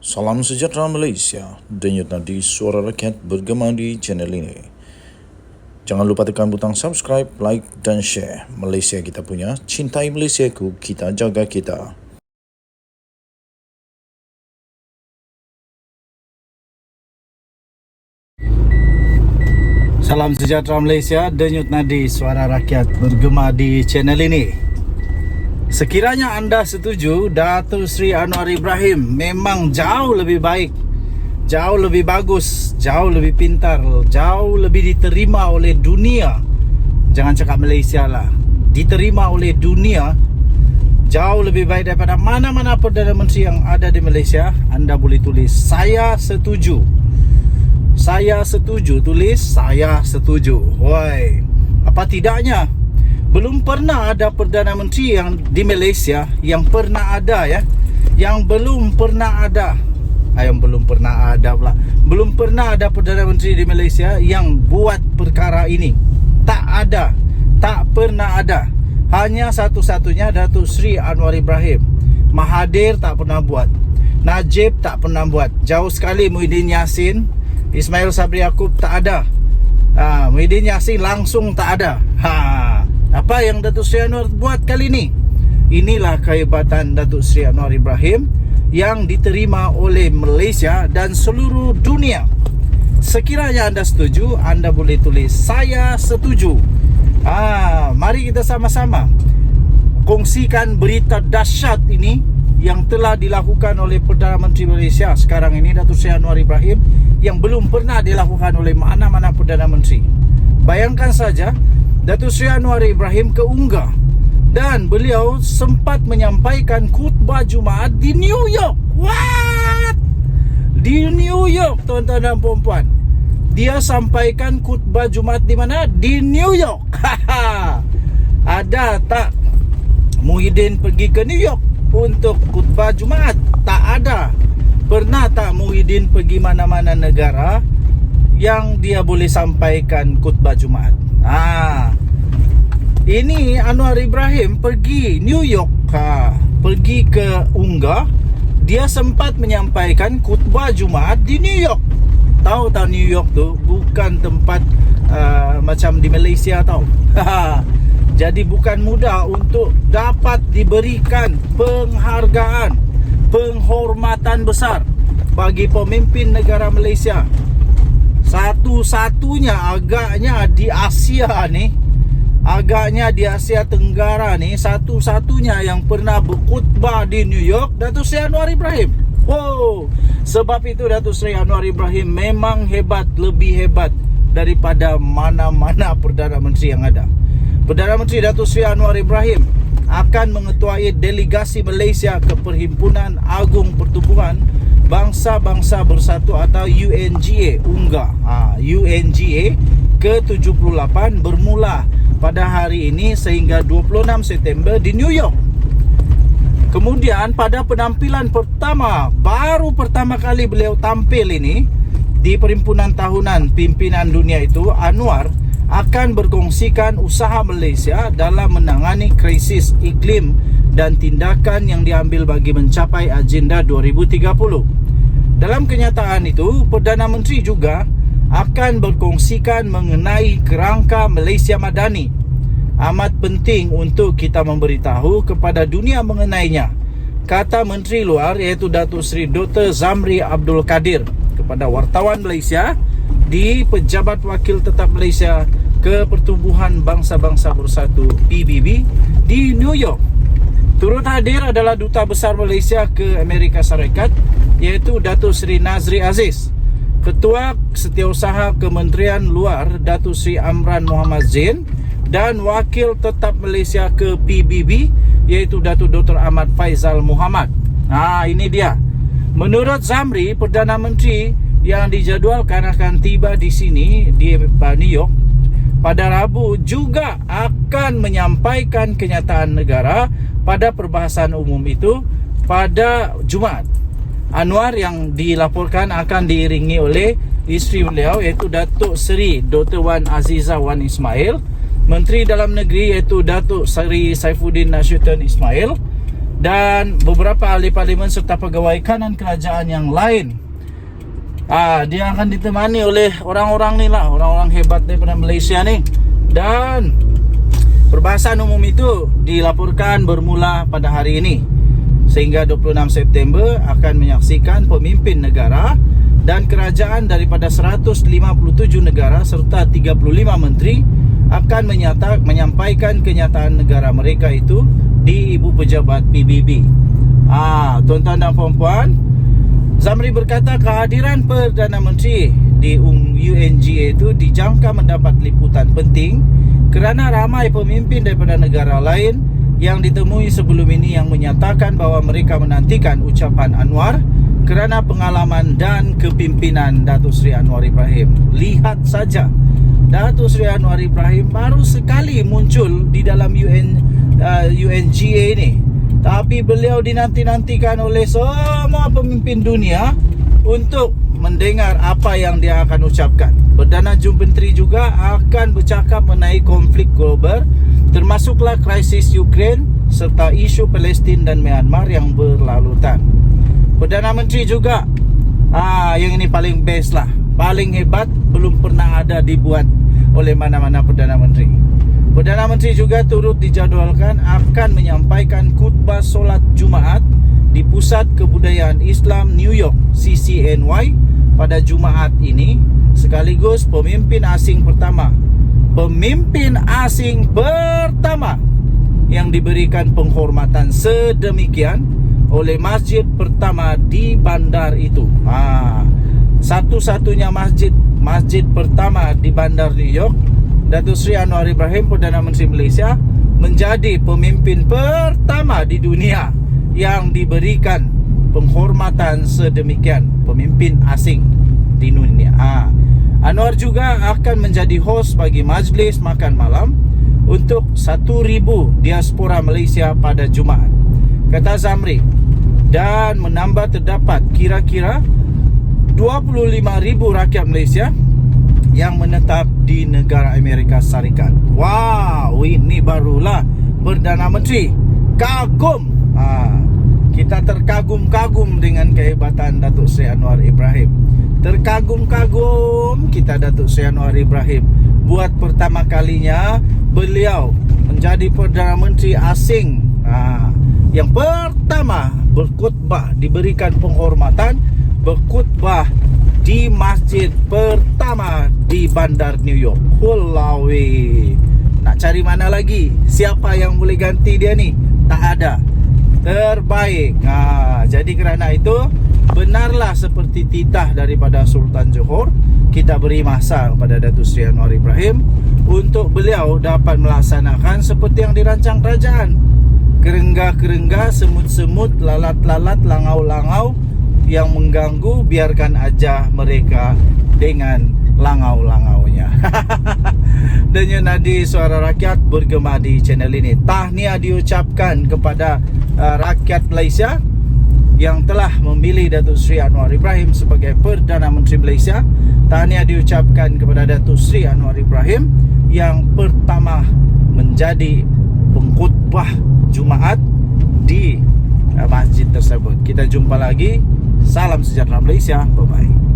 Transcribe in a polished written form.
Salam sejahtera Malaysia, denyut nadi suara rakyat bergema di channel ini. Jangan lupa tekan butang subscribe, like dan share. Malaysia kita punya, cintai Malaysiaku, kita jaga kita. Salam sejahtera Malaysia, denyut nadi suara rakyat bergema di channel ini. Sekiranya anda setuju, Datuk Seri Anwar Ibrahim memang jauh lebih baik, jauh lebih bagus, jauh lebih pintar, jauh lebih diterima oleh dunia. Jangan cakap Malaysia lah, diterima oleh dunia jauh lebih baik daripada mana-mana Perdana Menteri yang ada di Malaysia. Anda boleh tulis saya setuju. Saya setuju, tulis saya setuju. Woi, apa tidaknya? Belum pernah ada Perdana Menteri yang di Malaysia yang pernah ada ya, yang belum pernah ada. Belum pernah ada pula. Belum pernah ada Perdana Menteri di Malaysia yang buat perkara ini. Tak ada, tak pernah ada. Hanya satu-satunya Datuk Seri Anwar Ibrahim. Mahathir tak pernah buat, Najib tak pernah buat. Jauh sekali Muhyiddin Yassin, Ismail Sabri Yaakob tak ada. Muhyiddin Yassin langsung tak ada. Apa yang Datuk Seri Anwar buat kali ini? Inilah kehebatan Datuk Seri Anwar Ibrahim yang diterima oleh Malaysia dan seluruh dunia. Sekiranya anda setuju, anda boleh tulis saya setuju. Mari kita sama-sama kongsikan berita dahsyat ini yang telah dilakukan oleh Perdana Menteri Malaysia sekarang ini, Datuk Seri Anwar Ibrahim, yang belum pernah dilakukan oleh mana-mana Perdana Menteri. Bayangkan saja, Datuk Seri Anwar Ibrahim keunggah dan beliau sempat menyampaikan khutbah Jumaat di New York. What? Di New York, tuan-tuan dan puan-puan. Dia sampaikan khutbah Jumaat di mana? Di New York. Ada tak Muhyiddin pergi ke New York untuk khutbah Jumaat? Tak ada. Pernah tak Muhyiddin pergi mana-mana negara yang dia boleh sampaikan khutbah Jumaat? Ini Anwar Ibrahim pergi New York, pergi ke Unggah. Dia sempat menyampaikan khutbah Jumaat di New York. Tahu tak New York tu bukan tempat macam di Malaysia tau. Jadi bukan mudah untuk dapat diberikan penghargaan, penghormatan besar bagi pemimpin negara Malaysia. Satu-satunya agaknya di Asia ni, agaknya di Asia Tenggara ni, satu-satunya yang pernah berkhutbah di New York, Datuk Seri Anwar Ibrahim. Sebab itu Datuk Seri Anwar Ibrahim memang hebat, lebih hebat daripada mana-mana Perdana Menteri yang ada. Perdana Menteri Datuk Seri Anwar Ibrahim akan mengetuai delegasi Malaysia ke Perhimpunan Agung Pertubuhan Bangsa-Bangsa Bersatu atau UNGA Unggah. UNGA ke-78 bermula pada hari ini sehingga 26 September di New York. Kemudian pada penampilan pertama, baru pertama kali beliau tampil ini di Perhimpunan Tahunan Pimpinan Dunia itu, Anwar akan berkongsikan usaha Malaysia dalam menangani krisis iklim dan tindakan yang diambil bagi mencapai Agenda 2030. Dalam kenyataan itu, Perdana Menteri juga akan berkongsikan mengenai kerangka Malaysia Madani. Amat penting untuk kita memberitahu kepada dunia mengenainya, kata Menteri Luar iaitu Datuk Seri Dr. Zamri Abdul Kadir kepada wartawan Malaysia di Pejabat Wakil Tetap Malaysia ke Pertubuhan Bangsa-Bangsa Bersatu PBB di New York. Turut hadir adalah Duta Besar Malaysia ke Amerika Syarikat iaitu Datuk Seri Nazri Aziz, Ketua Setiausaha Kementerian Luar Datuk Seri Amran Muhammad Zain, dan Wakil Tetap Malaysia ke PBB iaitu Datuk Dr. Ahmad Faizal Muhammad. Ini dia. Menurut Zamri, Perdana Menteri yang dijadualkan akan tiba di sini di New York pada Rabu juga akan menyampaikan kenyataan negara pada perbahasan umum itu pada Jumaat. Anwar yang dilaporkan akan diiringi oleh isteri beliau iaitu Datuk Seri Dr. Wan Azizah Wan Ismail, Menteri Dalam Negeri iaitu Datuk Seri Saifuddin Nasution Ismail, dan beberapa ahli parlimen serta pegawai kanan kerajaan yang lain. Dia akan ditemani oleh orang-orang ni lah, orang-orang hebat daripada Malaysia ni. Dan perbahasan umum itu dilaporkan bermula pada hari ini, sehingga 26 September akan menyaksikan pemimpin negara dan kerajaan daripada 157 negara serta 35 menteri akan menyampaikan kenyataan negara mereka itu di Ibu Pejabat PBB. Tuan-tuan dan puan-puan, Zamri berkata kehadiran Perdana Menteri di UNGA itu dijangka mendapat liputan penting kerana ramai pemimpin daripada negara lain yang ditemui sebelum ini yang menyatakan bahawa mereka menantikan ucapan Anwar kerana pengalaman dan kepimpinan Datuk Seri Anwar Ibrahim. Lihat saja, Datuk Seri Anwar Ibrahim baru sekali muncul di dalam UNGA ini, tapi beliau dinanti-nantikan oleh semua pemimpin dunia untuk mendengar apa yang dia akan ucapkan. Perdana Menteri juga akan bercakap mengenai konflik global, termasuklah krisis Ukraine serta isu Palestin dan Myanmar yang berlalutan. Perdana Menteri juga, yang ini paling best lah, paling hebat, belum pernah ada dibuat oleh mana-mana Perdana Menteri. Perdana Menteri juga turut dijadualkan akan menyampaikan khutbah solat Jumaat di Pusat Kebudayaan Islam New York CCNY pada Jumaat ini, sekaligus pemimpin asing pertama yang diberikan penghormatan sedemikian oleh masjid pertama di bandar itu. Satu-satunya masjid pertama di bandar New York, Datuk Seri Anwar Ibrahim, Perdana Menteri Malaysia, menjadi pemimpin pertama di dunia yang diberikan penghormatan sedemikian, pemimpin asing di dunia. Anwar juga akan menjadi hos bagi majlis makan malam untuk 1,000 diaspora Malaysia pada Jumaat, kata Zamri, dan menambah terdapat kira-kira 25,000 rakyat Malaysia yang menetap di negara Amerika Syarikat. Wow, ini barulah Perdana Menteri. Kagum. Kita terkagum-kagum dengan kehebatan Datuk Seri Anwar Ibrahim. Terkagum-kagum kita Datuk Seri Anwar Ibrahim. Buat pertama kalinya beliau menjadi Perdana Menteri asing yang pertama berkhutbah, diberikan penghormatan berkhutbah di masjid pertama di bandar New York. Wallahi, nak cari mana lagi? Siapa yang boleh ganti dia ni? Tak ada. Terbaik. Jadi kerana itu, benarlah seperti titah daripada Sultan Johor, kita beri masa kepada Datuk Seri Anwar Ibrahim untuk beliau dapat melaksanakan seperti yang dirancang kerajaan. Kerengga-kerengga, semut-semut, lalat-lalat, langau-langau yang mengganggu, biarkan aja mereka dengan langau-langaunya. Dan Yunadi Suara Rakyat bergema di channel ini. Tahniah diucapkan kepada rakyat Malaysia yang telah memilih Datuk Seri Anwar Ibrahim sebagai Perdana Menteri Malaysia. Tahniah diucapkan kepada Datuk Seri Anwar Ibrahim yang pertama menjadi pengkhutbah Jumaat di masjid tersebut. Kita jumpa lagi. Salam sejahtera Malaysia. Bye-bye.